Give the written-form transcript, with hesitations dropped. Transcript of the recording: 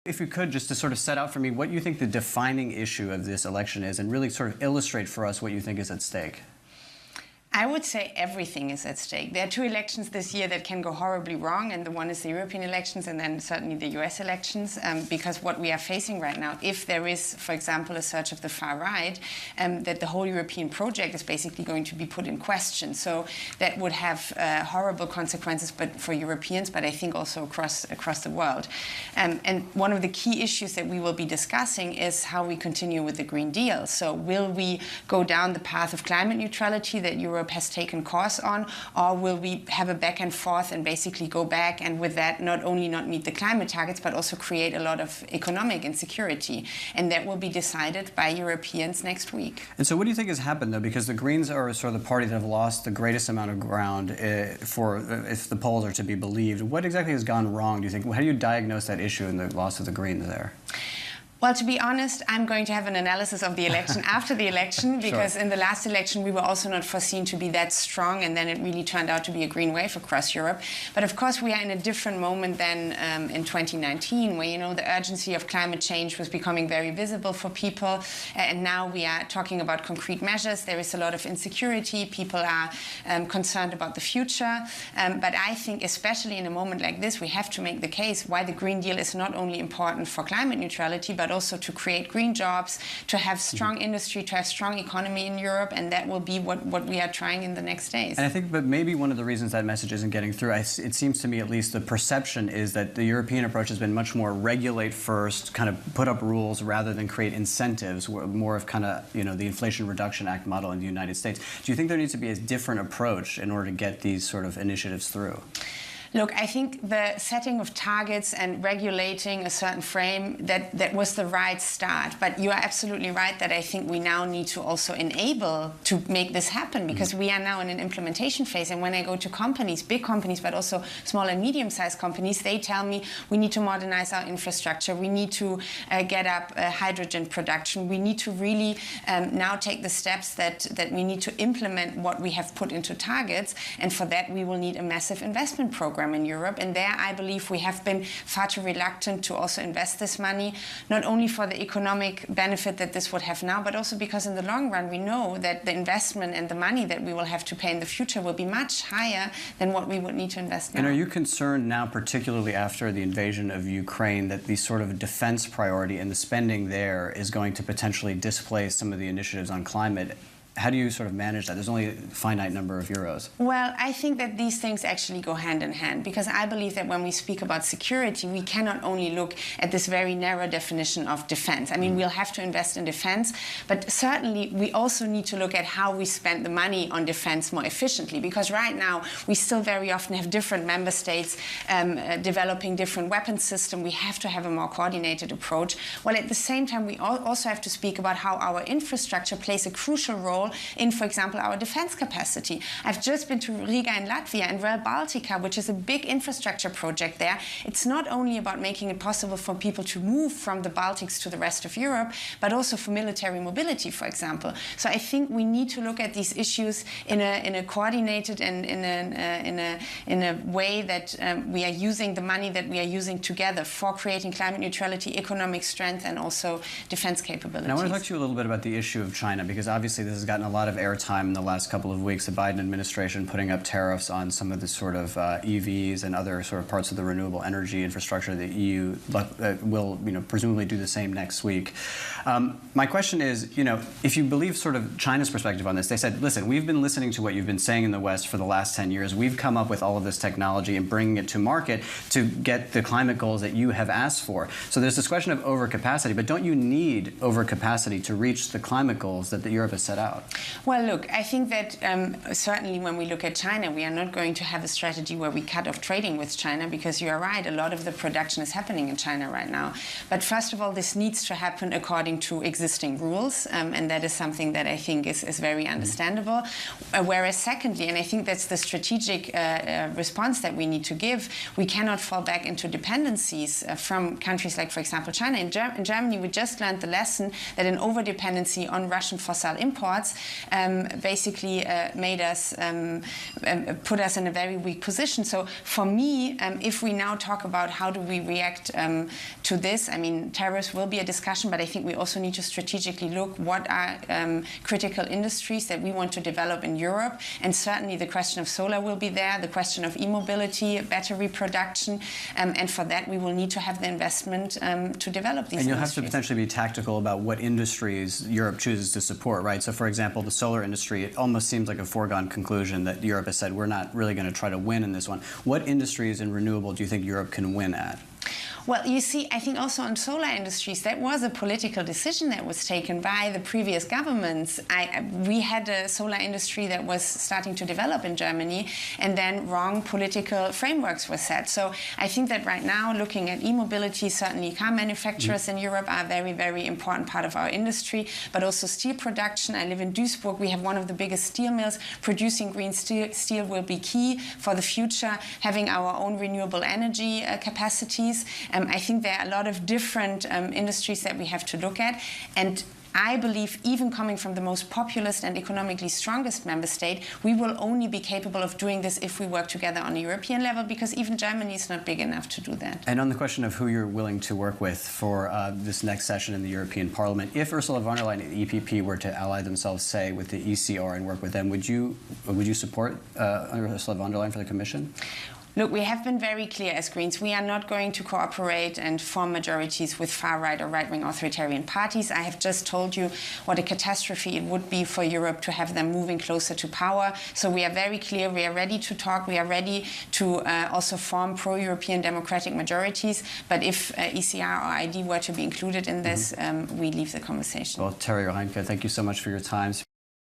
If you could, just to sort of set out for me what you think the defining issue of this election is and really sort of illustrate for us what you think is at stake. I would say everything is at stake. There are two elections this year that can go horribly wrong, and the one is the European elections and then certainly the US elections, because what we are facing right now, if there is, for example, a surge of the far right, that the whole European project is basically going to be put in question. So that would have horrible consequences but for Europeans, but I think also across the world. And one of the key issues that we will be discussing is how we continue with the Green Deal. So will we go down the path of climate neutrality that Europe has taken course on, or will we have a back and forth and basically go back and with that not only not meet the climate targets but also create a lot of economic insecurity? And that will be decided by Europeans next week. And so what do you think has happened, though? Because the Greens are sort of the party that have lost the greatest amount of ground if the polls are to be believed. What exactly has gone wrong, do you think? How do you diagnose that issue in the loss of the Greens there? Well, to be honest, I'm going to have an analysis of the election after the election, because in the last election we were also not foreseen to be that strong, and then it really turned out to be a green wave across Europe. But of course we are in a different moment than in 2019, where, you know, the urgency of climate change was becoming very visible for people, and now we are talking about concrete measures. There is a lot of insecurity. People are concerned about the future. But I think especially in a moment like this, we have to make the case why the Green Deal is not only important for climate neutrality, but also to create green jobs, to have strong industry, to have strong economy in Europe, and that will be what we are trying in the next days. And I think, but maybe one of the reasons that message isn't getting through, it seems to me at least, the perception is that the European approach has been much more regulate first, kind of put up rules rather than create incentives, more of kind of, you know, the Inflation Reduction Act model in the United States. Do you think there needs to be a different approach in order to get these sort of initiatives through? Look, I think the setting of targets and regulating a certain frame, that was the right start. But you are absolutely right that I think we now need to also enable to make this happen, because we are now in an implementation phase. And when I go to companies, big companies, but also small and medium-sized companies, they tell me we need to modernize our infrastructure. We need to get up hydrogen production. We need to really now take the steps that we need to implement what we have put into targets. And for that, we will need a massive investment program in Europe, and there I believe we have been far too reluctant to also invest this money, not only for the economic benefit that this would have now, but also because in the long run we know that the investment and the money that we will have to pay in the future will be much higher than what we would need to invest now. And are you concerned now, particularly after the invasion of Ukraine, that the sort of defense priority and the spending there is going to potentially displace some of the initiatives on climate? How do you sort of manage that? There's only a finite number of euros. Well, I think that these things actually go hand in hand, because I believe that when we speak about security, we cannot only look at this very narrow definition of defense. I mean, we'll have to invest in defense, but certainly we also need to look at how we spend the money on defense more efficiently, because right now we still very often have different member states developing different weapons systems. We have to have a more coordinated approach. While at the same time, we also have to speak about how our infrastructure plays a crucial role in, for example, our defense capacity. I've just been to Riga in Latvia and Rail Baltica, which is a big infrastructure project there. It's not only about making it possible for people to move from the Baltics to the rest of Europe, but also for military mobility, for example. So I think we need to look at these issues in a coordinated and in a way that we are using the money that we are using together for creating climate neutrality, economic strength, and also defense capabilities. And I want to talk to you a little bit about the issue of China, because obviously this has gotten a lot of airtime in the last couple of weeks. The Biden administration putting up tariffs on some of the sort of EVs and other sort of parts of the renewable energy infrastructure. The EU will, presumably do the same next week. My question is, if you believe sort of China's perspective on this, they said, listen, we've been listening to what you've been saying in the West for the last 10 years. We've come up with all of this technology and bringing it to market to get the climate goals that you have asked for. So there's this question of overcapacity, but don't you need overcapacity to reach the climate goals that Europe has set out? Well, look, I think that certainly when we look at China, we are not going to have a strategy where we cut off trading with China, because you are right, a lot of the production is happening in China right now. But first of all, this needs to happen according to existing rules, and that is something that I think is very understandable. Whereas secondly, and I think that's the strategic response that we need to give, we cannot fall back into dependencies from countries like, for example, China. In Germany, we just learned the lesson that an over-dependency on Russian fossil imports basically made us, put us in a very weak position. So for me, if we now talk about how do we react to this, I mean, tariffs will be a discussion, but I think we also need to strategically look what are critical industries that we want to develop in Europe. And certainly the question of solar will be there, the question of e-mobility, battery production, and for that we will need to have the investment to develop these industries. And you'll have to potentially be tactical about what industries Europe chooses to support, right? So for example, the solar industry, it almost seems like a foregone conclusion that Europe has said we're not really going to try to win in this one. What industries in renewable do you think Europe can win at? Well, you see, I think also on solar industries, that was a political decision that was taken by the previous governments. We had a solar industry that was starting to develop in Germany, and then wrong political frameworks were set. So I think that right now, looking at e-mobility, certainly car manufacturers in Europe are a very, very important part of our industry, but also steel production. I live in Duisburg. We have one of the biggest steel mills. Producing green steel will be key for the future, having our own renewable energy capacities. I think there are a lot of different industries that we have to look at. And I believe even coming from the most populous and economically strongest member state, we will only be capable of doing this if we work together on a European level, because even Germany is not big enough to do that. And on the question of who you're willing to work with for this next session in the European Parliament, if Ursula von der Leyen and the EPP were to ally themselves, say, with the ECR and work with them, would you support Ursula von der Leyen for the Commission? Look, we have been very clear as Greens. We are not going to cooperate and form majorities with far-right or right-wing authoritarian parties. I have just told you what a catastrophe it would be for Europe to have them moving closer to power. So we are very clear. We are ready to talk. We are ready to also form pro-European democratic majorities. But if ECR or ID were to be included in this, we leave the conversation. Well, Terry or Reintke, thank you so much for your time.